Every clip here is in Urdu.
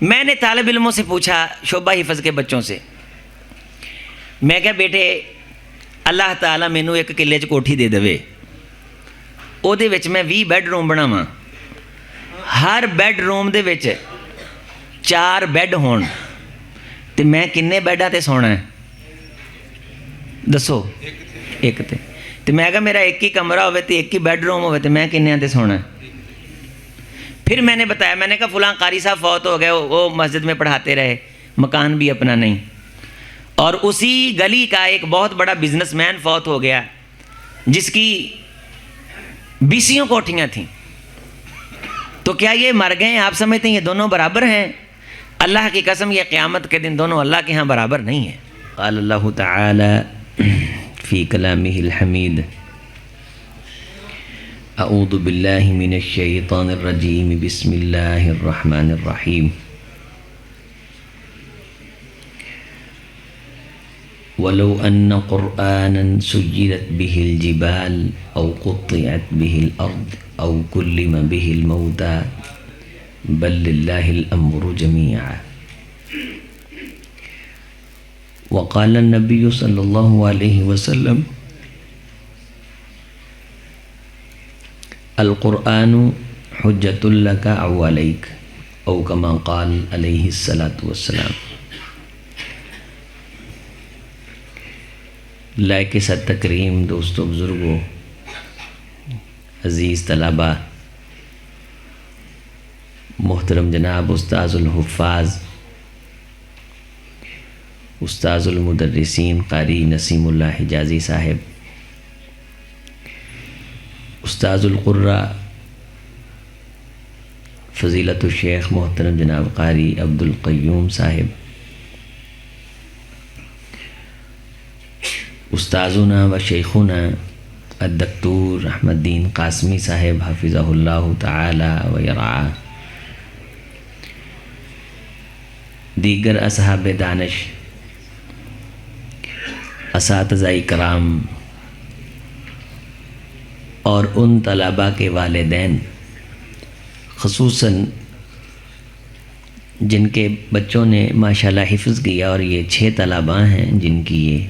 میں نے طالب علموں سے پوچھا، شعبہ حفظ کے بچوں سے، میں کہا بیٹے اللہ تعالیٰ مینوں ایک کلے چ کوٹھی دے دے، وہ میں 20 بیڈ روم بناواں، ہر بیڈ روم دے وچ 4 بیڈ ہون، تے میں کنے بیڈاں تے سونا ہے دسو؟ ایک تے میں کہا میرا ایک ہی کمرہ ہوئے تے ایک ہی بیڈ روم ہوئے تے میں کنے تے سونا ہے؟ پھر میں نے بتایا، میں نے کہا فلاں قاری صاحب فوت ہو گئے، وہ مسجد میں پڑھاتے رہے، مکان بھی اپنا نہیں، اور اسی گلی کا ایک بہت بڑا بزنس مین فوت ہو گیا جس کی 20 کوٹھیاں تھیں، تو کیا یہ مر گئے ہیں؟ آپ سمجھتے ہیں یہ دونوں برابر ہیں؟ اللہ کی قسم یہ قیامت کے دن دونوں اللہ کے ہاں برابر نہیں ہیں۔ قال اللہ تعالی فی کلامہ الحمید اعوذ باللہ من الشیطان الرجیم بسم اللہ الرحمن الرحیم وَلَوْ أَنَّ قُرْآنًا سُيِّرَتْ بِهِ الْجِبَالُ أَوْ قُطِّعَتْ بِهِ الْأَرْضُ أَوْ كُلِّمَ بِهِ الْمَوْتَى بَلْ لِلَّهِ الْأَمْرُ جَمِيعًا وقال النبي صلى الله عليه وسلم القرآن حجة لك أو عليك أو كما قال عليه الصلاة والسلام۔ لائق صد تکریم دوستوں، بزرگوں، عزیز طلباء، محترم جناب استاذ الحفاظ، استاذ المدرسین قاری نسیم اللہ حجازی صاحب، استاذ القراء فضیلت الشیخ محترم جناب قاری عبد القیوم صاحب، استاذنا و شیخنا الدکتور احمد الدین قاسمی صاحب حفظہ اللہ تعالی و یرعاہ، دیگر اصحاب دانش، اساتذہ کرام اور ان طلباء کے والدین، خصوصاً جن کے بچوں نے ماشاءاللہ حفظ کیا، اور یہ 6 طلباء ہیں جن کی یہ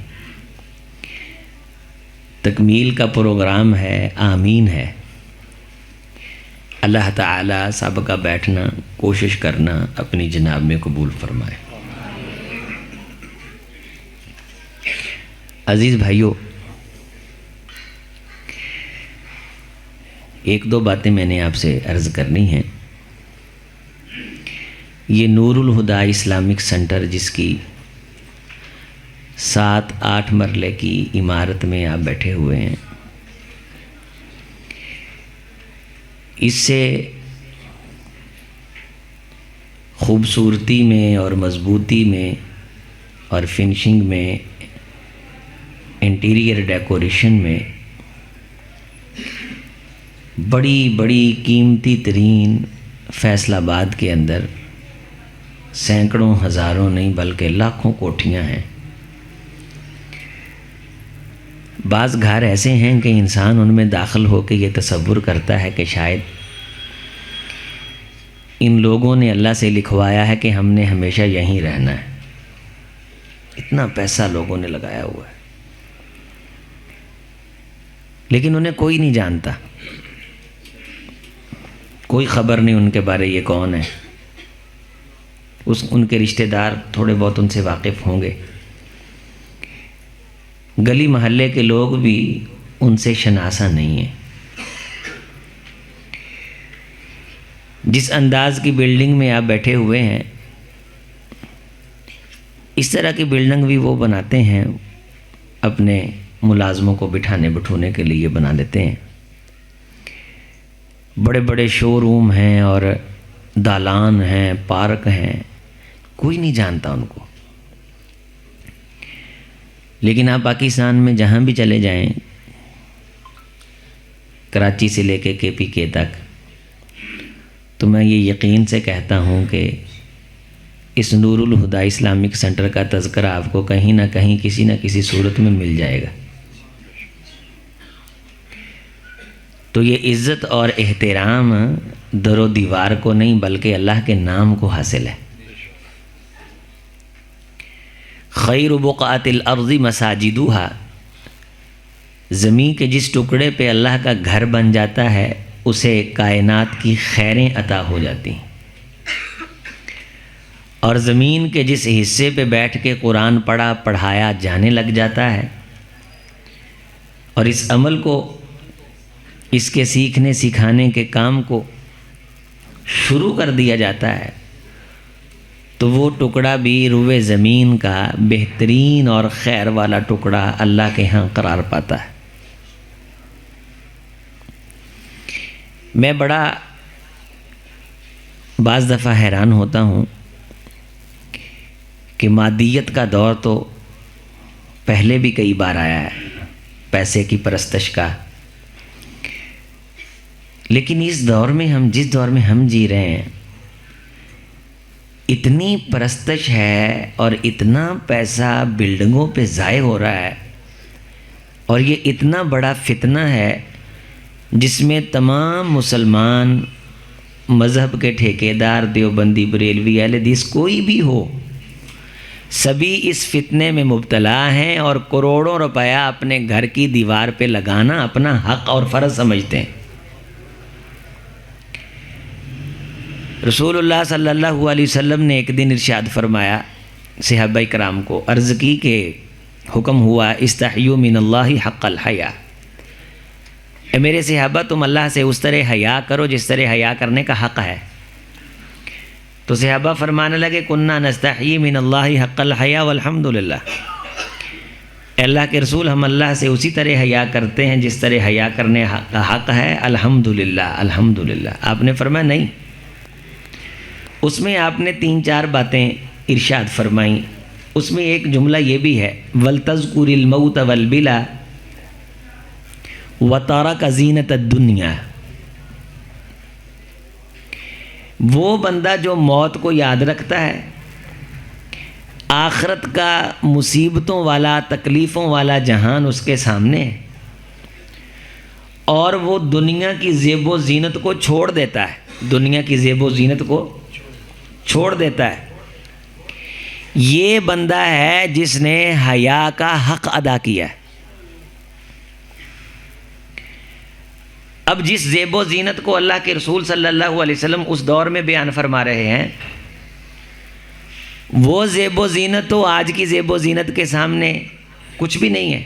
تکمیل کا پروگرام ہے، آمین ہے۔ اللہ تعالیٰ سب کا بیٹھنا، کوشش کرنا اپنی جناب میں قبول فرمائے۔ عزیز بھائیو، ایک دو باتیں میں نے آپ سے عرض کرنی ہیں۔ یہ نور الہدیٰ اسلامک سینٹر جس کی 7-8 مرلے کی عمارت میں آپ بیٹھے ہوئے ہیں، اس سے خوبصورتی میں اور مضبوطی میں اور فنشنگ میں، انٹیریئر ڈیکوریشن میں بڑی بڑی قیمتی ترین فیصل آباد کے اندر سینکڑوں، ہزاروں نہیں بلکہ لاکھوں کوٹھیاں ہیں۔ بعض گھر ایسے ہیں کہ انسان ان میں داخل ہو کے یہ تصور کرتا ہے کہ شاید ان لوگوں نے اللہ سے لکھوایا ہے کہ ہم نے ہمیشہ یہیں رہنا ہے، اتنا پیسہ لوگوں نے لگایا ہوا ہے، لیکن انہیں کوئی نہیں جانتا، کوئی خبر نہیں ان کے بارے یہ کون ہے۔ ان کے رشتہ دار تھوڑے بہت ان سے واقف ہوں گے، گلی محلے کے لوگ بھی ان سے شناسا نہیں ہیں۔ جس انداز کی بلڈنگ میں آپ بیٹھے ہوئے ہیں، اس طرح کی بلڈنگ بھی وہ بناتے ہیں، اپنے ملازموں کو بٹھانے بٹھونے کے لیے بنا لیتے ہیں۔ بڑے بڑے شو روم ہیں اور دالان ہیں، پارک ہیں، کوئی نہیں جانتا ان کو۔ لیکن آپ پاکستان میں جہاں بھی چلے جائیں، کراچی سے لے کے KPK تک، تو میں یہ یقین سے کہتا ہوں کہ اس نور الہدیٰ اسلامک سینٹر کا تذکرہ آپ کو کہیں نہ کہیں کسی نہ کسی صورت میں مل جائے گا۔ تو یہ عزت اور احترام در و دیوار کو نہیں بلکہ اللہ کے نام کو حاصل ہے۔ خیر بقعۃ الارض مساجدها، زمین کے جس ٹکڑے پہ اللہ کا گھر بن جاتا ہے اسے کائنات کی خیریں عطا ہو جاتی ہیں، اور زمین کے جس حصے پہ بیٹھ کے قرآن پڑھایا جانے لگ جاتا ہے اور اس عمل کو، اس کے سیکھنے سکھانے کے کام کو شروع کر دیا جاتا ہے، تو وہ ٹکڑا بھی روئے زمین کا بہترین اور خیر والا ٹکڑا اللہ کے ہاں قرار پاتا ہے۔ میں بڑا بعض دفعہ حیران ہوتا ہوں کہ مادیت کا دور تو پہلے بھی کئی بار آیا ہے، پیسے کی پرستش کا، لیکن اس دور میں جس دور میں ہم جی رہے ہیں، اتنی پرستش ہے اور اتنا پیسہ بلڈنگوں پہ ضائع ہو رہا ہے، اور یہ اتنا بڑا فتنہ ہے جس میں تمام مسلمان مذہب کے ٹھیکیدار، دیوبندی، بریلوی، اہل حدیث، کوئی بھی ہو، سبھی اس فتنے میں مبتلا ہیں اور کروڑوں روپیہ اپنے گھر کی دیوار پہ لگانا اپنا حق اور فرض سمجھتے ہیں۔ رسول اللہ صلی اللہ علیہ وسلم نے ایک دن ارشاد فرمایا صحابہ کرام کو، عرض کی کہ حکم ہوا استحیوا من اللہ حق الحیا، اے میرے صحابہ تم اللہ سے اس طرح حیا کرو جس طرح حیا کرنے کا حق ہے۔ تو صحابہ فرمانے لگے کننا نستحیی من اللہ حق الحیا والحمد للہ، اے اللہ کے رسول ہم اللہ سے اسی طرح حیا کرتے ہیں جس طرح حیا کرنے کا حق ہے، الحمدللہ الحمدللہ۔ آپ نے فرمایا نہیں، اس میں آپ نے 3-4 باتیں ارشاد فرمائیں، اس میں ایک جملہ یہ بھی ہے وَلْتَذْكُرِ الْمَوْتَ وَالْبِلَا وَتَرَكَ زِينَةَ الدُّنْيَا، وہ بندہ جو موت کو یاد رکھتا ہے، آخرت کا مصیبتوں والا، تکلیفوں والا جہان اس کے سامنے ہے، اور وہ دنیا کی زیب و زینت کو چھوڑ دیتا ہے، دنیا کی زیب و زینت کو چھوڑ دیتا ہے، یہ بندہ ہے جس نے حیا کا حق ادا کیا ہے۔ اب جس زیب و زینت کو اللہ کے رسول صلی اللہ علیہ وسلم اس دور میں بیان فرما رہے ہیں، وہ زیب و زینت تو آج کی زیب و زینت کے سامنے کچھ بھی نہیں ہے۔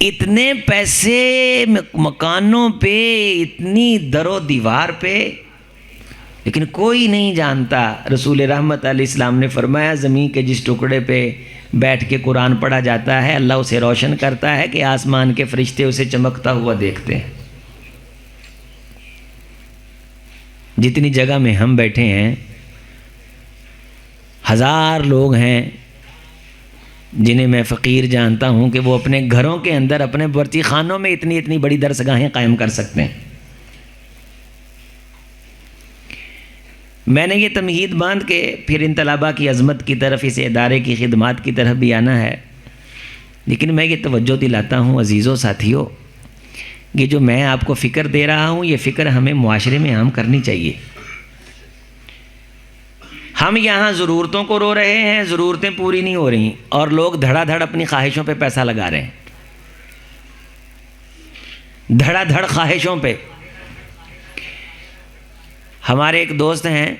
اتنے پیسے مکانوں پہ، اتنی در و دیوار پہ، لیکن کوئی نہیں جانتا۔ رسول رحمت علیہ السلام نے فرمایا زمین کے جس ٹکڑے پہ بیٹھ کے قرآن پڑھا جاتا ہے اللہ اسے روشن کرتا ہے کہ آسمان کے فرشتے اسے چمکتا ہوا دیکھتے ہیں۔ جتنی جگہ میں ہم بیٹھے ہیں، 1000 لوگ ہیں جنہیں میں فقیر جانتا ہوں کہ وہ اپنے گھروں کے اندر، اپنے برچی خانوں میں اتنی بڑی درسگاہیں قائم کر سکتے ہیں۔ میں نے یہ تمہید باندھ کے پھر ان طلباء کی عظمت کی طرف، اس ادارے کی خدمات کی طرف بھی آنا ہے، لیکن میں یہ توجہ دلاتا ہوں عزیزوں، ساتھیوں، یہ جو میں آپ کو فکر دے رہا ہوں یہ فکر ہمیں معاشرے میں عام کرنی چاہیے۔ ہم یہاں ضرورتوں کو رو رہے ہیں، ضرورتیں پوری نہیں ہو رہی، اور لوگ دھڑا دھڑ اپنی خواہشوں پہ پیسہ لگا رہے ہیں، دھڑا دھڑ خواہشوں پہ۔ ہمارے ایک دوست ہیں،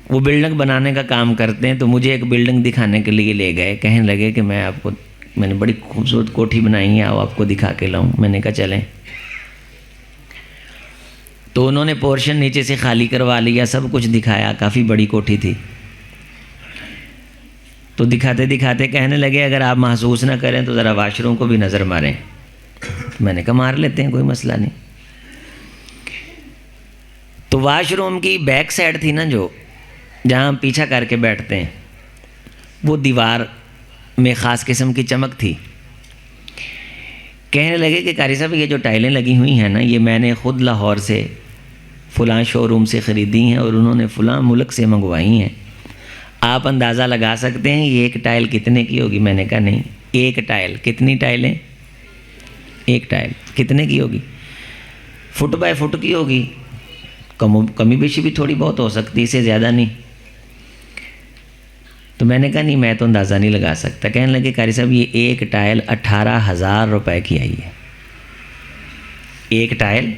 وہ بلڈنگ بنانے کا کام کرتے ہیں، تو مجھے ایک بلڈنگ دکھانے کے لیے لے گئے، کہنے لگے کہ میں نے بڑی خوبصورت کوٹھی بنائی ہے، آپ کو دکھا کے لاؤں۔ میں نے کہا چلیں۔ تو انہوں نے پورشن نیچے سے خالی کروا لیا، سب کچھ دکھایا، کافی بڑی کوٹھی تھی۔ تو دکھاتے دکھاتے کہنے لگے اگر آپ محسوس نہ کریں تو ذرا واش روم کو بھی نظر ماریں۔ میں نے کہا مار لیتے ہیں، کوئی مسئلہ نہیں۔ تو واش روم کی بیک سائڈ تھی نا، جو جہاں پیچھا کر کے بیٹھتے ہیں، وہ دیوار میں خاص قسم کی چمک تھی۔ کہنے لگے کہ قاری صاحب یہ جو ٹائلیں لگی ہوئی ہیں نا، یہ میں نے خود لاہور سے فلاں شو روم سے خریدی ہیں اور انہوں نے فلاں ملک سے منگوائی ہیں، آپ اندازہ لگا سکتے ہیں یہ ایک ٹائل کتنے کی ہوگی؟ میں نے کہا نہیں، ایک ٹائل کتنی ٹائلیں؟ ایک ٹائل کتنے کی ہوگی؟ فٹ بائی فٹ کی ہوگی، کمی بیشی بھی تھوڑی بہت ہو سکتی، اسے زیادہ نہیں۔ تو میں نے کہا نہیں، میں تو اندازہ نہیں لگا سکتا۔ کہنے لگے قاری صاحب یہ ایک ٹائل 18,000 روپے کی آئی ہے، ایک ٹائل،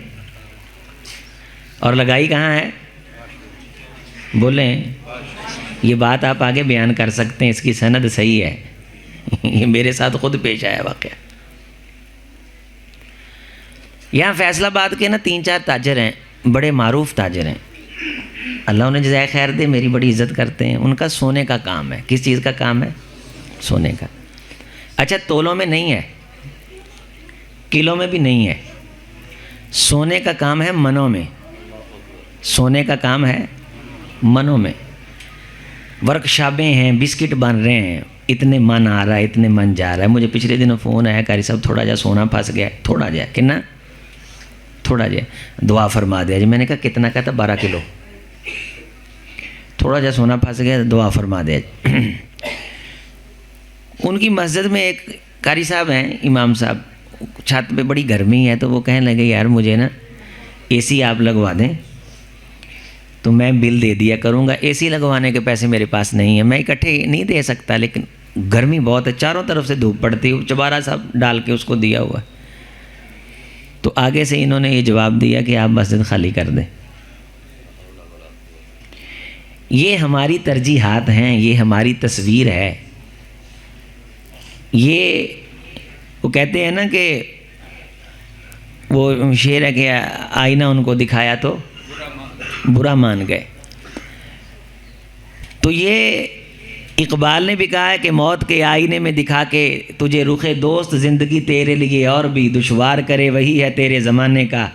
اور لگائی کہاں ہے؟ بولیں، یہ بات آپ آگے بیان کر سکتے ہیں، اس کی سند صحیح ہے، یہ میرے ساتھ خود پیش آیا واقعہ۔ یہاں فیصل آباد کے نا 3-4 تاجر ہیں، بڑے معروف تاجر ہیں، اللہ انہیں جزائے خیر دے، میری بڑی عزت کرتے ہیں۔ ان کا سونے کا کام ہے۔ کس چیز کا کام ہے؟ سونے کا۔ اچھا، تولوں میں نہیں ہے، کلوں میں بھی نہیں ہے، سونے کا کام ہے منوں میں، سونے کا کام ہے منوں میں۔ ورک شاپیں ہیں، بسکٹ بن رہے ہیں، اتنے من آ رہا ہے، اتنے من جا رہا ہے۔ مجھے پچھلے دنوں فون آیا، قاری صاحب تھوڑا جا سونا پھنس گیا، تھوڑا جا کتنا، تھوڑا جا دعا فرما دیا جی۔ میں نے کہا کتنا؟ کہتا 12 کلو۔ تھوڑا جا سونا پھنس گیا، دعا فرما دیا جی۔ ان کی مسجد میں ایک قاری صاحب ہیں، امام صاحب، چھت پہ بڑی گرمی ہے، تو وہ کہنے لگے یار مجھے نا اے سی آپ لگوا دیں تو میں بل دے دیا کروں گا۔ اے سی لگوانے کے پیسے میرے پاس نہیں ہیں، میں اکٹھے نہیں دے سکتا، لیکن گرمی بہت ہے، چاروں طرف سے دھوپ پڑتی ہے، چبارہ صاحب ڈال کے اس کو دیا ہوا ہے۔ تو آگے سے انہوں نے یہ جواب دیا کہ آپ مسجد خالی کر دیں۔ یہ ہماری ترجیحات ہیں، یہ ہماری تصویر ہے۔ یہ وہ کہتے ہیں نا کہ وہ شعر ہے کہ آئینہ ان کو دکھایا تو برا مان گئے۔ تو یہ اقبال نے بھی کہا ہے کہ موت کے آئینے میں دکھا کے تجھے رخ دوست زندگی تیرے لیے اور بھی دشوار کرے، وہی ہے تیرے زمانے کا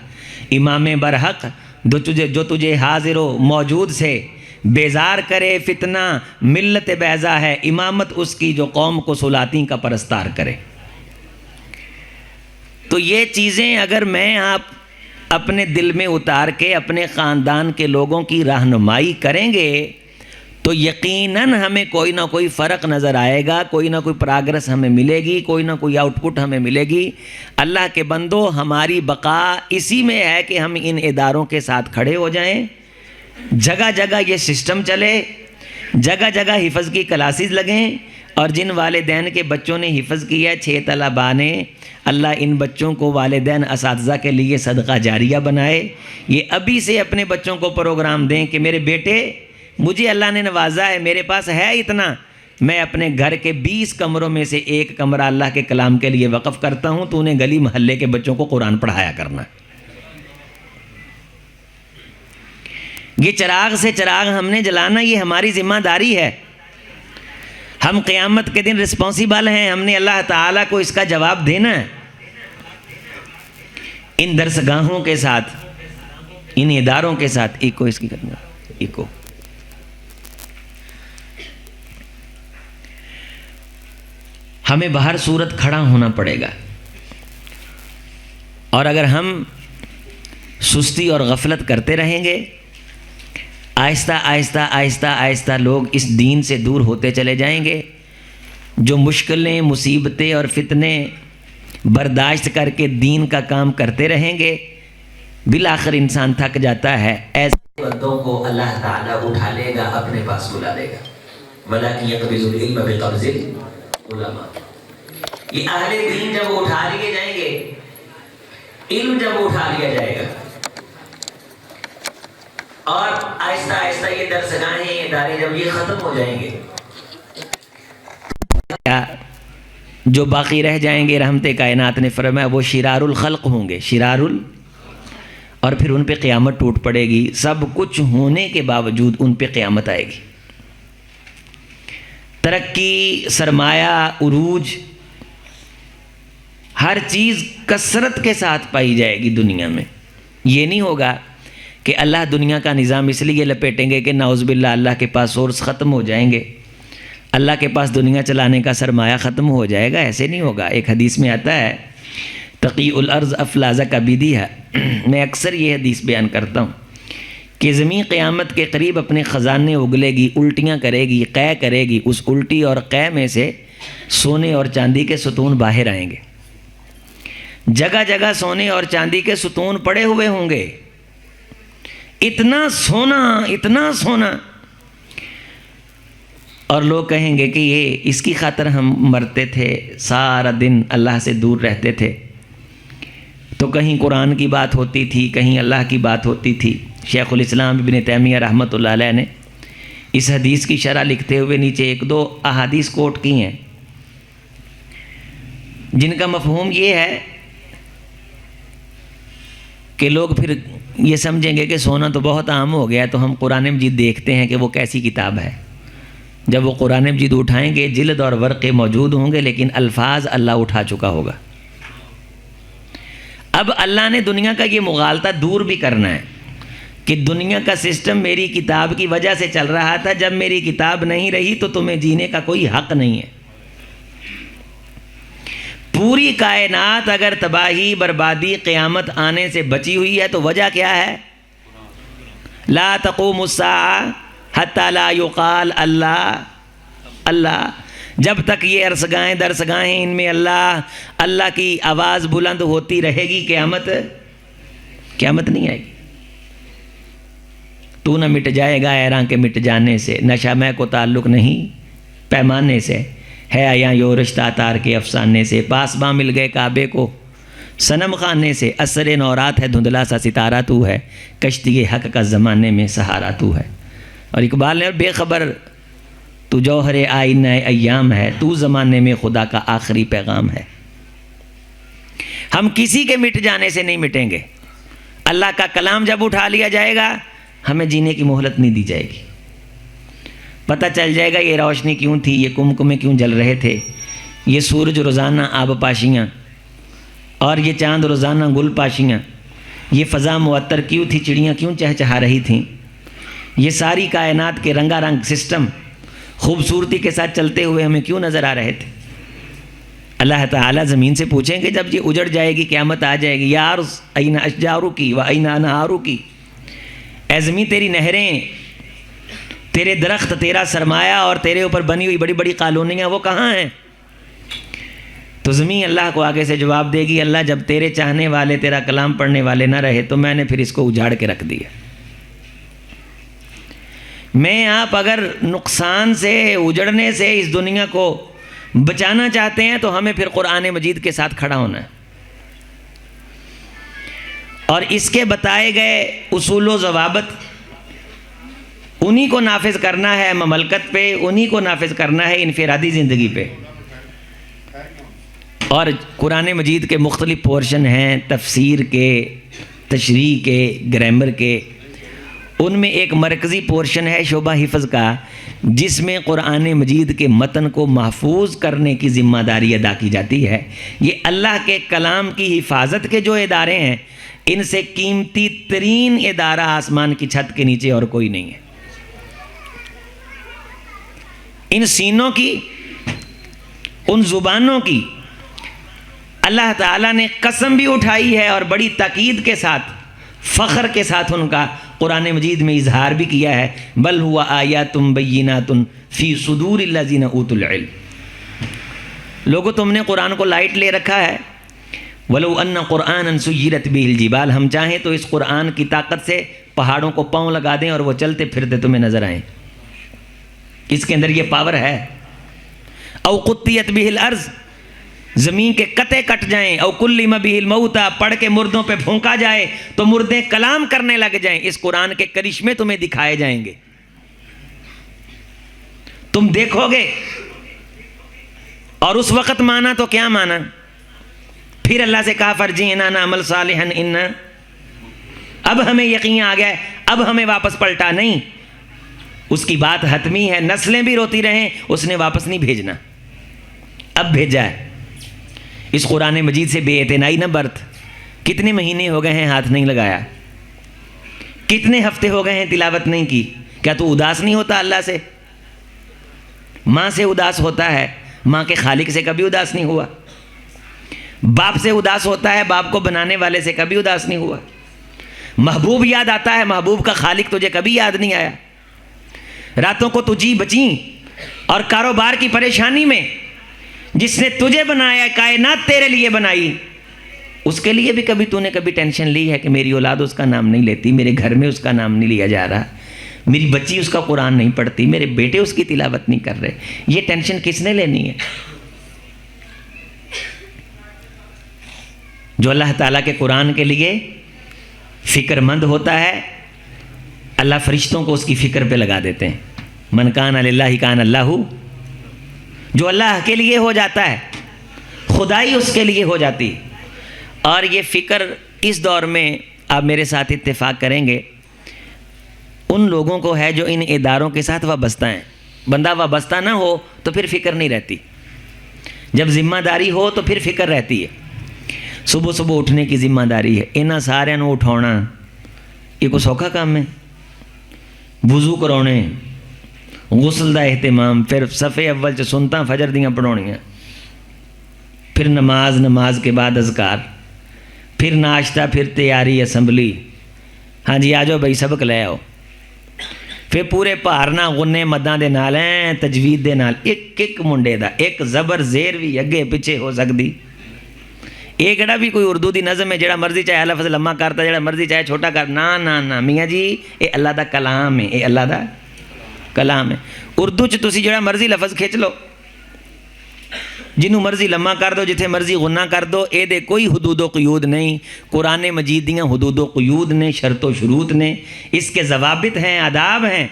امام برحق جو تجھے حاضر و موجود سے بیزار کرے۔ فتنہ ملت بیضا ہے امامت اس کی جو قوم کو سلاطین کا پرستار کرے۔ تو یہ چیزیں اگر میں آپ اپنے دل میں اتار کے اپنے خاندان کے لوگوں کی رہنمائی کریں گے تو یقیناً ہمیں کوئی نہ کوئی فرق نظر آئے گا، کوئی نہ کوئی پراگرس ہمیں ملے گی، کوئی نہ کوئی آؤٹ پٹ ہمیں ملے گی۔ اللہ کے بندو، ہماری بقا اسی میں ہے کہ ہم ان اداروں کے ساتھ کھڑے ہو جائیں، جگہ جگہ یہ سسٹم چلے، جگہ جگہ حفظ کی کلاسز لگیں، اور جن والدین کے بچوں نے حفظ کیا 6 طلباء نے، اللہ ان بچوں کو والدین اساتذہ کے لیے صدقہ جاریہ بنائے۔ یہ ابھی سے اپنے بچوں کو پروگرام دیں کہ میرے بیٹے، مجھے اللہ نے نوازا ہے، میرے پاس ہے اتنا، میں اپنے گھر کے 20 کمروں میں سے ایک کمرہ اللہ کے کلام کے لیے وقف کرتا ہوں، تو انہیں گلی محلے کے بچوں کو قرآن پڑھایا کرنا۔ یہ چراغ سے چراغ ہم نے جلانا، یہ ہماری ذمہ داری ہے۔ ہم قیامت کے دن رسپانسیبل ہیں، ہم نے اللہ تعالیٰ کو اس کا جواب دینا ہے۔ ان درسگاہوں کے ساتھ، ان اداروں کے ساتھ ایکو اس کی کرنا، ایکو ہمیں باہر صورت کھڑا ہونا پڑے گا۔ اور اگر ہم سستی اور غفلت کرتے رہیں گے، آہستہ آہستہ آہستہ آہستہ لوگ اس دین سے دور ہوتے چلے جائیں گے۔ جو مشکلیں، مصیبتیں اور فتنے برداشت کر کے دین کا کام کرتے رہیں گے، بالآخر انسان تھک جاتا ہے۔ ایسے بندوں کو اللہ تعالیٰ اٹھا لے گا، اپنے پاس بلا لے گا۔ وَلَٰكِن يَقْبِضُ الْعِلْمَ بِقَبْضِ الْعُلَمَاء۔ یہ اہل دین جب اٹھا لیے جائیں گے، علم جب اٹھا لیا جائے گا، اور آہستہ آہستہ یہ درسگاہیں، ادارے جب یہ ختم ہو جائیں گے، جو باقی رہ جائیں گے، رحمت کائنات نے فرمایا وہ شرار الخلق ہوں گے، اور پھر ان پہ قیامت ٹوٹ پڑے گی۔ سب کچھ ہونے کے باوجود ان پہ قیامت آئے گی۔ ترقی، سرمایہ، عروج، ہر چیز کثرت کے ساتھ پائی جائے گی دنیا میں۔ یہ نہیں ہوگا کہ اللہ دنیا کا نظام اس لیے لپیٹیں گے کہ نعوذ باللہ اللہ کے پاس سورس ختم ہو جائیں گے، اللہ کے پاس دنیا چلانے کا سرمایہ ختم ہو جائے گا، ایسے نہیں ہوگا۔ ایک حدیث میں آتا ہے تقی الارض افلاز کبیدی ہے، میں اکثر یہ حدیث بیان کرتا ہوں کہ زمین قیامت کے قریب اپنے خزانے اگلے گی، الٹیاں کرے گی، قے کرے گی، اس الٹی اور قے میں سے سونے اور چاندی کے ستون باہر آئیں گے۔ جگہ جگہ سونے اور چاندی کے ستون پڑے ہوئے ہوں گے، اتنا سونا، اتنا سونا، اور لوگ کہیں گے کہ یہ اس کی خاطر ہم مرتے تھے، سارا دن اللہ سے دور رہتے تھے، تو کہیں قرآن کی بات ہوتی تھی، کہیں اللہ کی بات ہوتی تھی۔ شیخ الاسلام ابن تیمیہ رحمۃ اللہ علیہ نے اس حدیث کی شرح لکھتے ہوئے نیچے ایک دو احادیث کوٹ کی ہیں، جن کا مفہوم یہ ہے کہ لوگ پھر یہ سمجھیں گے کہ سونا تو بہت عام ہو گیا، تو ہم قرآن مجید دیکھتے ہیں کہ وہ کیسی کتاب ہے۔ جب وہ قرآن مجید اٹھائیں گے، جلد اور ورقے موجود ہوں گے، لیکن الفاظ اللہ اٹھا چکا ہوگا۔ اب اللہ نے دنیا کا یہ مغالطہ دور بھی کرنا ہے کہ دنیا کا سسٹم میری کتاب کی وجہ سے چل رہا تھا، جب میری کتاب نہیں رہی تو تمہیں جینے کا کوئی حق نہیں ہے۔ پوری کائنات اگر تباہی، بربادی، قیامت آنے سے بچی ہوئی ہے تو وجہ کیا ہے؟ لا تقوم الساعہ حتی لا یقال اللہ اللہ۔ جب تک یہ عرصگاہیں درسگاہیں ان میں اللہ اللہ کی آواز بلند ہوتی رہے گی، قیامت نہیں آئے گی۔ تو نہ مٹ جائے گا ایراں کے مٹ جانے سے، نشہ میں کو تعلق نہیں پیمانے سے، ہے آیا یو رشتہ تار کے افسانے سے، پاس باں مل گئے کعبے کو صنم خانے سے، اثر نورات ہے دھندلا سا ستارہ تو ہے، کشتی حق کا زمانے میں سہارا تو ہے۔ اور اقبال نے بے خبر تو جوہر آئینہ ایام ہے، تو زمانے میں خدا کا آخری پیغام ہے۔ ہم کسی کے مٹ جانے سے نہیں مٹیں گے۔ اللہ کا کلام جب اٹھا لیا جائے گا، ہمیں جینے کی مہلت نہیں دی جائے گی۔ پتہ چل جائے گا یہ روشنی کیوں تھی، یہ کمکمے کیوں جل رہے تھے، یہ سورج روزانہ آب پاشیاں، اور یہ چاند روزانہ گل پاشیاں، یہ فضا معطر کیوں تھی، چڑیاں کیوں چہچہا رہی تھیں، یہ ساری کائنات کے رنگا رنگ سسٹم خوبصورتی کے ساتھ چلتے ہوئے ہمیں کیوں نظر آ رہے تھے۔ اللہ تعالیٰ زمین سے پوچھیں گے جب یہ اجڑ جائے گی، قیامت آ جائے گی، یا ارض این اشجارکی و این انہارکی، اے زمین تیری نہریں، تیرے درخت، تیرا سرمایہ اور تیرے اوپر بنی ہوئی بڑی بڑی کالونیاں وہ کہاں ہیں؟ تو زمین اللہ کو آگے سے جواب دے گی، اللہ جب تیرے چاہنے والے، تیرا کلام پڑھنے والے نہ رہے تو میں نے پھر اس کو اجاڑ کے رکھ دیا۔ میں آپ اگر نقصان سے، اجڑنے سے اس دنیا کو بچانا چاہتے ہیں تو ہمیں پھر قرآن مجید کے ساتھ کھڑا ہونا ہے، اور اس کے بتائے گئے اصول و ضوابط انہی کو نافذ کرنا ہے مملکت پہ، انہی کو نافذ کرنا ہے انفرادی زندگی پہ۔ اور قرآن مجید کے مختلف پورشن ہیں، تفسیر کے، تشریح کے، گرامر کے، ان میں ایک مرکزی پورشن ہے شعبہ حفظ کا، جس میں قرآن مجید کے متن کو محفوظ کرنے کی ذمہ داری ادا کی جاتی ہے۔ یہ اللہ کے کلام کی حفاظت کے جو ادارے ہیں، ان سے قیمتی ترین ادارہ آسمان کی چھت کے نیچے اور کوئی نہیں ہے۔ ان سینوں کی، ان زبانوں کی اللہ تعالیٰ نے قسم بھی اٹھائی ہے، اور بڑی تاکید کے ساتھ، فخر کے ساتھ ان کا قرآن مجید میں اظہار بھی کیا ہے، بل ہوا آیات بینات فی صدور الذین اوتوا العلم۔ لوگو تم نے قرآن کو لائٹ لے رکھا ہے، ولو ان قرآنا سیرت بہ الجبال، ہم چاہیں تو اس قرآن کی طاقت سے پہاڑوں کو پاؤں لگا دیں اور وہ چلتے پھرتے تمہیں نظر آئیں، اس کے اندر یہ پاور ہے۔ او قطیت بہ الارض، زمین کے قطع کٹ جائیں، او کلم بہ الموتى، پڑھ کے مردوں پہ پھونکا جائے تو مردے کلام کرنے لگ جائیں، اس قرآن کے کرشمے تمہیں دکھائے جائیں گے، تم دیکھو گے۔ اور اس وقت مانا تو کیا مانا؟ پھر اللہ سے کہا فرجعنا نعمل صالحا انا، اب ہمیں یقین آ گیا ہے، اب ہمیں واپس پلٹا نہیں۔ اس کی بات حتمی ہے، نسلیں بھی روتی رہیں، اس نے واپس نہیں بھیجنا، اب بھیجا ہے۔ اس قرآن مجید سے بے اعتنائی نہ برت۔ کتنے مہینے ہو گئے ہیں ہاتھ نہیں لگایا، کتنے ہفتے ہو گئے ہیں تلاوت نہیں کی، کیا تو اداس نہیں ہوتا اللہ سے؟ ماں سے اداس ہوتا ہے، ماں کے خالق سے کبھی اداس نہیں ہوا۔ باپ سے اداس ہوتا ہے، باپ کو بنانے والے سے کبھی اداس نہیں ہوا۔ محبوب یاد آتا ہے، محبوب کا خالق تجھے کبھی یاد نہیں آیا۔ راتوں کو تجھی بچیں اور کاروبار کی پریشانی میں جس نے تجھے بنایا، کائنات تیرے لیے بنائی، اس کے لیے بھی تو نے کبھی ٹینشن لی ہے کہ میری اولاد اس کا نام نہیں لیتی, میرے گھر میں اس کا نام نہیں لیا جا رہا, میری بچی اس کا قرآن نہیں پڑھتی, میرے بیٹے اس کی تلاوت نہیں کر رہے؟ یہ ٹینشن کس نے لینی ہے؟ جو اللہ تعالیٰ کے قرآن کے لیے فکر مند ہوتا ہے, اللہ فرشتوں کو اس کی فکر پہ لگا دیتے ہیں. من کان للہ کان اللہ, جو اللہ کے لیے ہو جاتا ہے خدائی اس کے لیے ہو جاتی. اور یہ فکر اس دور میں آپ میرے ساتھ اتفاق کریں گے ان لوگوں کو ہے جو ان اداروں کے ساتھ وابستہ ہیں. بندہ وابستہ نہ ہو تو پھر فکر نہیں رہتی, جب ذمہ داری ہو تو پھر فکر رہتی ہے. صبح صبح اٹھنے کی ذمہ داری ہے, انہاں سارے نو اٹھاؤنا یہ کوئی سوکھا کام ہے؟ وضو کراؤنے, غسل دا اہتمام, پھر صفحے اول چ سنتا فجر دیاں پڑھاؤنیاں, پھر نماز کے بعد اذکار, پھر ناشتہ, پھر تیاری اسمبلی, ہاں جی آ جاؤ بھائی سبق لے آؤ, پھر پورے پہارنا غنے مداں دے نال ہیں تجوید دے نال, ایک منڈے دا ایک زبر زیر بھی اگے پیچھے ہو سکتی. یہ کہڑا بھی کوئی اردو دی نظم ہے جڑا مرضی چاہے لفظ لمحہ کرتا, جڑا مرضی چاہے چھوٹا کر, نا میاں جی یہ اللہ دا کلام ہے, یہ اللہ دا کلام ہے. اردو چ تسی جڑا مرضی لفظ کھچ لو, جنوں مرضی لمحہ کر دو, جتھے مرضی غنہ کر دو, اے دے کوئی حدود و قیود نہیں. قرآن مجید دیاں حدود و قیود نے, شرط و شروط نے, اس کے ضوابط ہیں, آداب ہیں,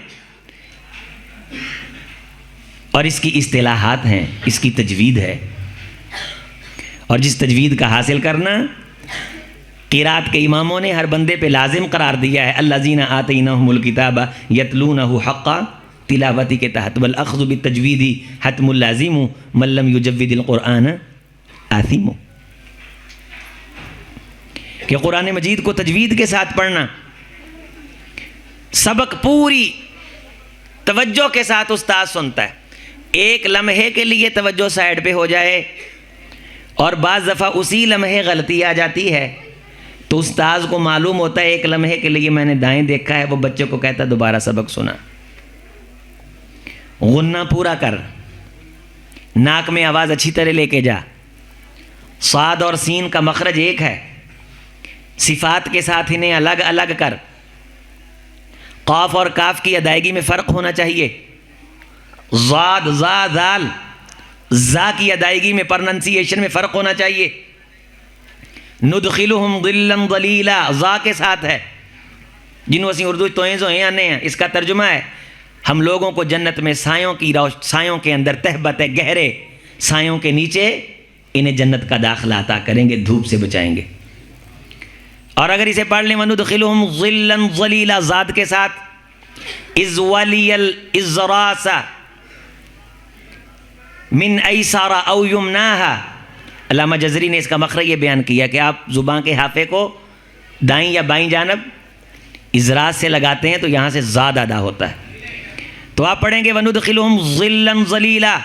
اور اس کی اصطلاحات ہیں, اس کی تجوید ہے. اور جس تجوید کا حاصل کرنا قرات کے اماموں نے ہر بندے پہ لازم قرار دیا ہے. الذین آتیناہم الکتاب یتلونہ حق تلاوتی کے تحت, والاخذ بالتجوید حتم اللازم من لم یجود القرآن آثم. کہ قرآن مجید کو تجوید کے ساتھ پڑھنا, سبق پوری توجہ کے ساتھ استاد سنتا ہے. ایک لمحے کے لیے توجہ سائڈ پہ ہو جائے اور بعض دفعہ اسی لمحے غلطی آ جاتی ہے تو استاذ کو معلوم ہوتا ہے ایک لمحے کے لیے میں نے دائیں دیکھا ہے, وہ بچے کو کہتا ہے دوبارہ سبق سنا, غنہ پورا کر, ناک میں آواز اچھی طرح لے کے جا, صاد اور سین کا مخرج ایک ہے, صفات کے ساتھ انہیں الگ الگ کر, قاف اور کاف کی ادائیگی میں فرق ہونا چاہیے, زاد زا ذال زا کی ادائیگی میں پرننسیشن میں فرق ہونا چاہیے. ندخلہم ظلا ظلیلا زا کے ساتھ ہے, جنہوں اسی اردو توئیں زوئیں آنے ہیں, اس کا ترجمہ ہے ہم لوگوں کو جنت میں سایوں کے اندر تہبت ہے, گہرے سایوں کے نیچے انہیں جنت کا داخلہ عطا کریں گے, دھوپ سے بچائیں گے. اور اگر اسے پڑھ لیں وندخلہم ظلا ظلیلا زاد کے ساتھ, اذ ولی الازراس من ایسارا او یمناہا. علامہ جزری نے اس کا مخرج یہ بیان کیا کہ آپ زبان کے حافے کو دائیں یا بائیں جانب ازراس سے لگاتے ہیں تو یہاں سے زاد ادا ہوتا ہے. تو آپ پڑھیں گے وندخلہم ظلا ظلیلا,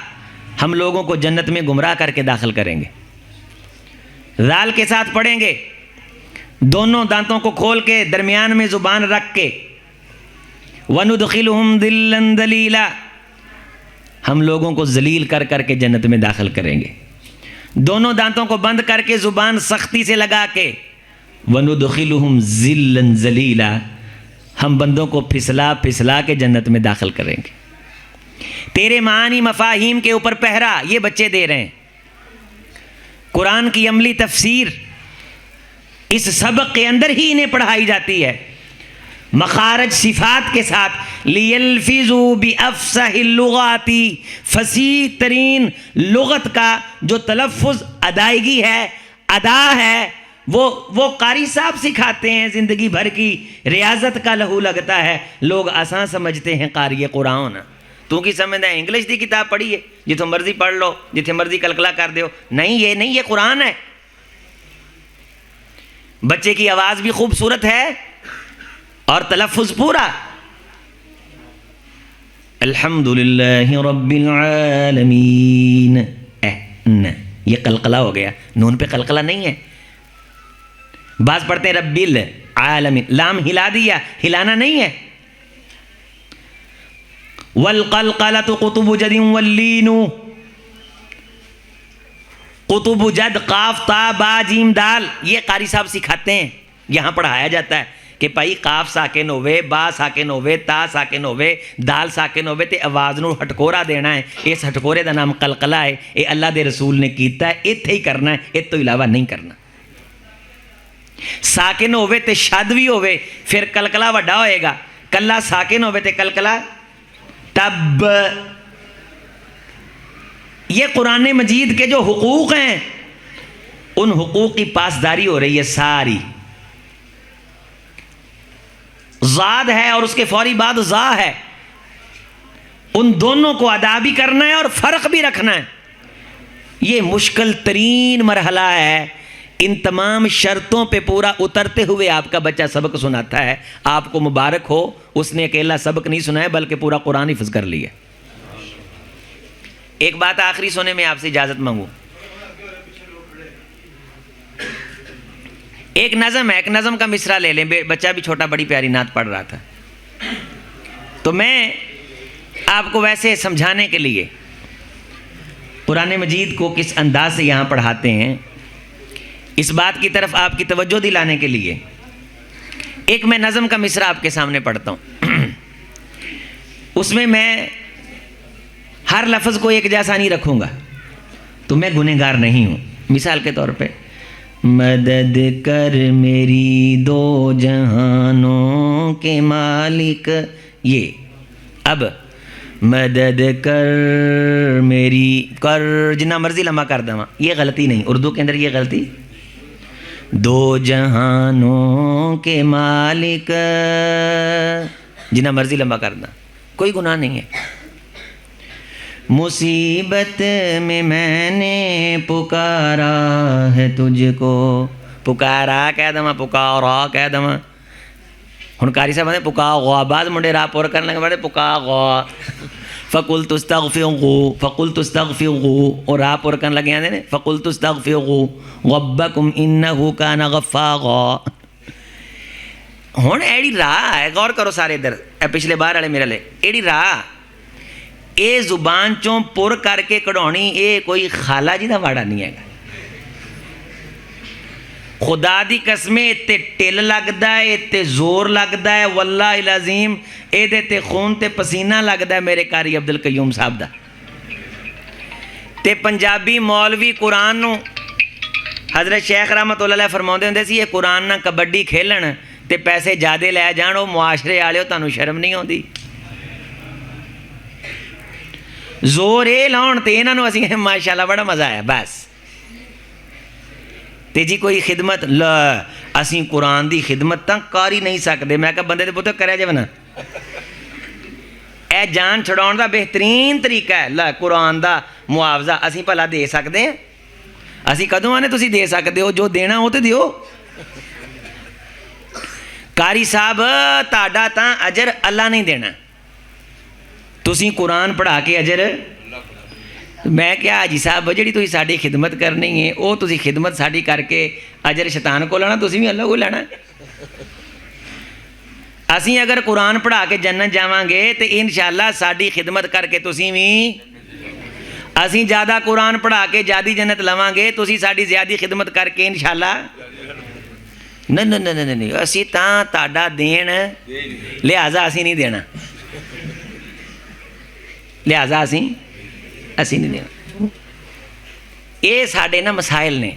ہم لوگوں کو جنت میں گمراہ کر کے داخل کریں گے. ذال کے ساتھ پڑھیں گے, دونوں دانتوں کو کھول کے درمیان میں زبان رکھ کے, وندخلہم ظلا ذلیلا, ہم لوگوں کو ذلیل کر کر کے جنت میں داخل کریں گے. دونوں دانتوں کو بند کر کے زبان سختی سے لگا کے, وندخلہم ذلا ذلیلا, ہم بندوں کو پھسلا پھسلا کے جنت میں داخل کریں گے. تیرے معانی مفاہیم کے اوپر پہرا یہ بچے دے رہے ہیں. قرآن کی عملی تفسیر اس سبق کے اندر ہی انہیں پڑھائی جاتی ہے. مخارج صفات کے ساتھ, لیلفظوا بافصح اللغات, فصیح ترین لغت کا جو تلفظ ادائیگی ہے, ادا ہے, وہ قاری صاحب سکھاتے ہیں. زندگی بھر کی ریاضت کا لہو لگتا ہے, لوگ آسان سمجھتے ہیں قاری قرآن. تو کی سمجھتا ہے انگلش دی کتاب پڑھی ہے, جتوں مرضی پڑھ لو, جتھے مرضی کلکلا کر دیو. نہیں, یہ قرآن ہے. بچے کی آواز بھی خوبصورت ہے اور تلفظ پورا. الحمدللہ رب العالمین, یہ قلقلہ ہو گیا, نون پہ قلقلہ نہیں ہے. بعض پڑھتے ہیں رب العالمین, لام ہلا دیا, ہلانا نہیں ہے. والقلقلۃ قطب جد واللین, قطب جد قاف تا با جیم دال، یہ قاری صاحب سکھاتے ہیں، یہاں پڑھایا جاتا ہے کہ بھائی قاف ساکن ہوئے، با ساکن ہوئے، تا ساکن ہوئے، دال ساکن ہوئے تے آواز نو ہٹکورا دینا ہے، اس ہٹکورے دا نام قلقلہ ہے، یہ اللہ دے رسول نے کیتا ہے، اتھے ہی کرنا ہے، اس تو علاوہ نہیں کرنا۔ ساکن ہوئے تے شد بھی ہوئے پھر قلقلہ وڈا ہوئے گا، کلہ ساکن ہوئے تے قلقلہ تب۔ یہ قرآن مجید کے جو حقوق ہیں ان حقوق کی پاسداری ہو رہی ہے ساری۔ زاد ہے اور اس کے فوری بعد زا ہے، ان دونوں کو ادا بھی کرنا ہے اور فرق بھی رکھنا ہے۔ یہ مشکل ترین مرحلہ ہے، ان تمام شرطوں پہ پورا اترتے ہوئے آپ کا بچہ سبق سناتا ہے، آپ کو مبارک ہو، اس نے اکیلا سبق نہیں سنایا بلکہ پورا قرآن حفظ کر لیا۔ ایک بات آخری سونے میں آپ سے اجازت مانگوں، ایک نظم ہے، ایک نظم کا مصرع لے لیں، بچہ بھی چھوٹا بڑی پیاری نعت پڑھ رہا تھا، تو میں آپ کو ویسے سمجھانے کے لیے قرآن مجید کو کس انداز سے یہاں پڑھاتے ہیں اس بات کی طرف آپ کی توجہ دلانے کے لیے ایک میں نظم کا مصرع آپ کے سامنے پڑھتا ہوں۔ اس میں ہر لفظ کو ایک جیسا نہیں رکھوں گا، تو میں گنہگار نہیں ہوں۔ مثال کے طور پہ مدد کر میری دو جہانوں کے مالک، یہ اب مدد کر میری کر جنا مرضی لمحہ کر دوں، یہ غلطی نہیں، اردو کے اندر یہ غلطی، دو جہانوں کے مالک جنا مرضی لمحہ کر دوں، کوئی گناہ نہیں ہے۔ مصیبت میں نے پکارا ہے تجھ کو، پکارا کہہ دوں، پکارا کہہ دوں، ہن قاری صاحب نے پکا غوا، بعد منڈے راہ پور کرنے لگے بڑے پکا غوا، فقلت استغفروا فقلت استغفروا، اور راہ پور کرنے لگے ہیں فقلت استغفروا ربکم انہ کان غفارا۔ ہن ایڑی راہ ہے، غور کرو سارے ادھر، پچھلے بار والے میرے لے، ایڑی راہ اے زبان چوں پر کر کے کڑھونی، اے کوئی خالہ جی دا واڑا نہیں ہے گا۔ خدا دی قسمیں تے ٹل لگدا ہے، تے زور لگدا ہے، واللہ العظیم اے دے تے خون تے پسینہ لگدا ہے میرے قاری عبدالقیوم صاحب دا۔ تے پنجابی مولوی قرآن نو حضرت شیخ رحمت اللہ علیہ فرماؤندے ہوندے سی، یہ قرآن نہ کبڈی کھیلن تے پیسے زیادہ لے جان، او معاشرے والے تانوں شرم نہیں ہوندی؟ زور اے لاؤن تے انہاں نوں اسی ماشاءاللہ بڑا مزہ آیا، بس تے جی کوئی خدمت لا اسی قرآن دی خدمت تاں کر ہی نہیں سکدے۔ میں کہا بندے دے پتر کرے جے نا، اے جان چھڑاؤن دا بہترین طریقہ ہے، لا قرآن دا معاوضہ اسی بھلا دے سکدے ہیں؟ اسی کدوں آنے تسی دے سکدے ہو؟ جو دینا ہو تے دیو۔ قاری صاحب تہاڈا تاں اجر اللہ نہیں دینا، تسی قرآن پڑھا کے اجر، میں کیا حاجی صاحب جڑی تسی ساڈی خدمت کرنی ہے او تسی خدمت ساڈی کر کے اجر شیطان کو لینا، تسی بھی اللہ کو لینا۔ اسی اگر قرآن پڑھا کے جنت جاواں گے تے انشاءاللہ ساڈی خدمت کر کے تسی بھی، اسی زیادہ قرآن پڑھا کے زیادی جنت لواں گے، تسی ساڈی زیادی خدمت کر کے انشاءاللہ نہیں، اسی تاں تہاڈا دین لہٰذا اسی نہیں دینا، لہٰذا اسی نہیں دینا۔ یہ ساڈے نا مسائل نے،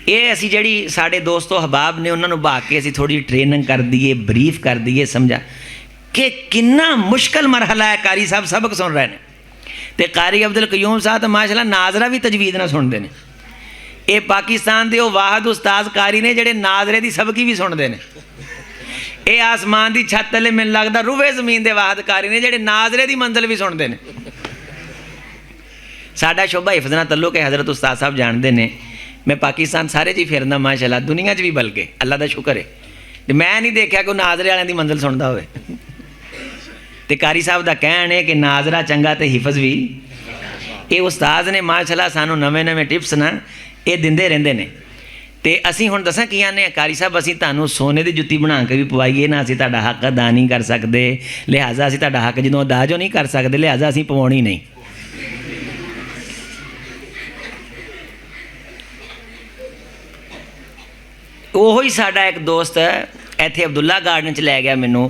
یہ اسی جڑی ساڈے دوست و احباب نے انہوں نے بھا کے اسی تھوڑی ٹریننگ کر دیے، بریف کر دیے، سمجھا کہ کنا مشکل مرحلہ ہے۔ قاری صاحب سبق سن رہے ہیں تے قاری عبدالقیوم صاحب ماشاءاللہ ناظرہ بھی تجوید نہ سن دے نے، اے پاکستان دے وہ واحد استاذ قاری نے جڑے ناظرے دی سبقی بھی سن دے نے، اے آسمان دی چھت تلے من لگدا روئے زمین دے واحد قاری نے جڑے ناظرے دی منزل بھی سن دے نے۔ ساڈا شعبہ حفظ نال تعلق ہے، حضرت استاد صاحب جانتے ہیں، میں پاکستان سارے جی پھرنا ماشاءاللہ، دنیا چ بھی بلکہ اللہ دا شکر ہے، میں نہیں دیکھا کہ ناظرے والوں دی منزل سندا ہوئے۔ تے قاری صاحب دا کہنا ہے کہ ناظرہ چنگا تے حفظ بھی، اے استاد نے ماشاءاللہ سانو نویں نویں ٹپس نا اے دیندے رہندے نے۔ تے اسی ہن دساں کی آنے قاری صاحب اسی تانوں سونے دی جُتی بنا کے بھی پوائیے نا، اسی تہاڈا حق ادا نہیں کر سکدے، لہٰذا اسی تہاڈا حق جدوں ادا جو نہیں کر سکدے، لہٰذا اسی پواؤنی نہیں۔ ਉਹੀ ਸਾਡਾ ਇੱਕ ਦੋਸਤ ਇੱਥੇ ਅਬਦੁੱਲਾ ਗਾਰਡਨ 'ਚ ਲੈ ਗਿਆ ਮੈਨੂੰ,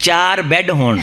4 ਬੈੱਡ ਹੋਣ,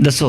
ਦੱਸੋ?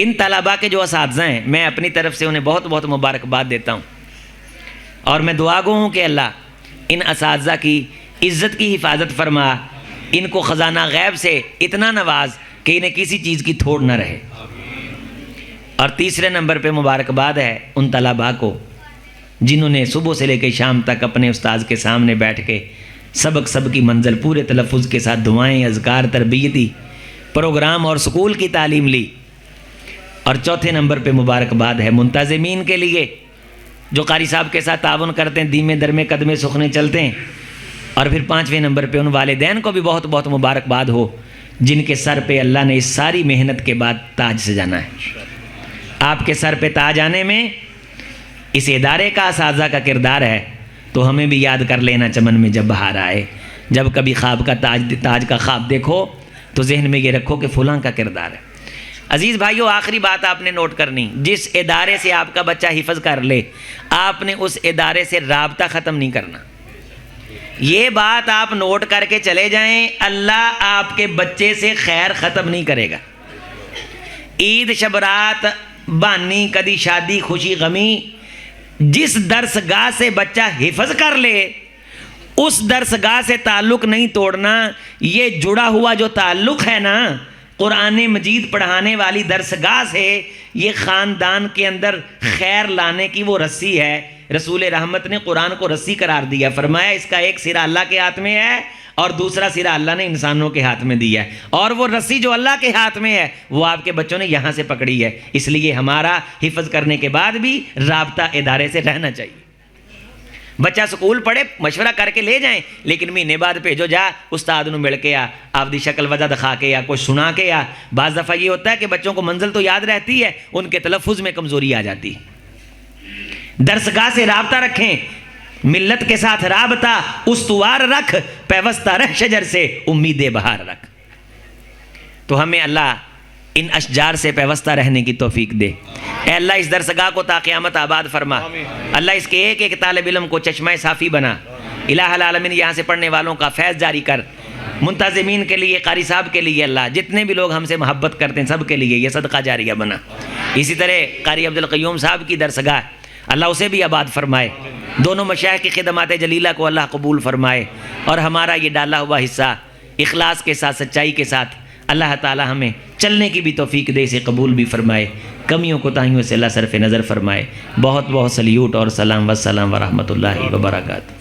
ان طلباء کے جو اساتذہ ہیں میں اپنی طرف سے انہیں بہت بہت مبارکباد دیتا ہوں، اور میں دعا گو ہوں کہ اللہ ان اساتذہ کی عزت کی حفاظت فرما، ان کو خزانہ غیب سے اتنا نواز کہ انہیں کسی چیز کی تھوڑ نہ رہے۔ اور تیسرے نمبر پہ مبارکباد ہے ان طلباء کو جنہوں نے صبح سے لے کے شام تک اپنے استاذ کے سامنے بیٹھ کے سب کی منزل پورے تلفظ کے ساتھ دعائیں، اذکار، تربیتی پروگرام اور سکول کی تعلیم لی۔ اور چوتھے نمبر پہ مبارکباد ہے منتظمین کے لیے جو قاری صاحب کے ساتھ تعاون کرتے ہیں، دیمے درمے قدمے سخنے چلتے ہیں۔ اور پھر پانچویں نمبر پہ ان والدین کو بھی بہت بہت مبارکباد ہو جن کے سر پہ اللہ نے اس ساری محنت کے بعد تاج سجانا ہے۔ آپ کے سر پہ تاج آنے میں اس ادارے کا، اساتذہ کا کردار ہے، تو ہمیں بھی یاد کر لینا چمن میں جب بہار آئے، جب کبھی خواب کا تاج کا خواب دیکھو تو ذہن میں یہ رکھو کہ فلاں کا کردار ہے۔ عزیز بھائیو، آخری بات آپ نے نوٹ کرنی، جس ادارے سے آپ کا بچہ حفظ کر لے آپ نے اس ادارے سے رابطہ ختم نہیں کرنا۔ یہ بات آپ نوٹ کر کے چلے جائیں، اللہ آپ کے بچے سے خیر ختم نہیں کرے گا۔ عید، شب رات، بانی، کدی شادی، خوشی غمی، جس درسگاہ سے بچہ حفظ کر لے اس درسگاہ سے تعلق نہیں توڑنا۔ یہ جڑا ہوا جو تعلق ہے نا قرآن مجید پڑھانے والی درسگاہ سے، یہ خاندان کے اندر خیر لانے کی وہ رسی ہے۔ رسول رحمت نے قرآن کو رسی قرار دیا، فرمایا اس کا ایک سرا اللہ کے ہاتھ میں ہے اور دوسرا سرا اللہ نے انسانوں کے ہاتھ میں دیا ہے، اور وہ رسی جو اللہ کے ہاتھ میں ہے وہ آپ کے بچوں نے یہاں سے پکڑی ہے۔ اس لیے ہمارا حفظ کرنے کے بعد بھی رابطہ ادارے سے رہنا چاہیے۔ بچہ سکول پڑھے مشورہ کر کے لے جائیں، لیکن مہینے بعد بھیجو جا استاد نو مل کے آ، آپ دی شکل وجہ دکھا کے یا کچھ سنا کے آ۔ بعض دفعہ یہ ہوتا ہے کہ بچوں کو منزل تو یاد رہتی ہے، ان کے تلفظ میں کمزوری آ جاتی ہے۔ درسگاہ سے رابطہ رکھیں، ملت کے ساتھ رابطہ استوار رکھ، پیوستہ رہ شجر سے امید بہار رکھ۔ تو ہمیں اللہ ان اشجار سے پیوستہ رہنے کی توفیق دے۔ اے اللہ اس درسگاہ کو تا قیامت آباد فرما، اللہ اس کے ایک ایک طالب علم کو چشمہ صافی بنا، الہ العالمین یہاں سے پڑھنے والوں کا فیض جاری کر، منتظمین کے لیے، قاری صاحب کے لیے، اللہ جتنے بھی لوگ ہم سے محبت کرتے ہیں سب کے لیے یہ صدقہ جاریہ بنا۔ اسی طرح قاری عبدالقیوم صاحب کی درسگاہ اللہ اسے بھی آباد فرمائے، دونوں مشائخ کی خدمات جلیلہ کو اللہ قبول فرمائے، اور ہمارا یہ ڈالا ہوا حصہ اخلاص کے ساتھ، سچائی کے ساتھ اللہ تعالی ہمیں چلنے کی بھی توفیق دے، اسے قبول بھی فرمائے، کمیوں کوتاہیوں سے اللہ صرف نظر فرمائے۔ بہت بہت سلیوٹ اور سلام والسلام ورحمۃ اللہ وبرکاتہ۔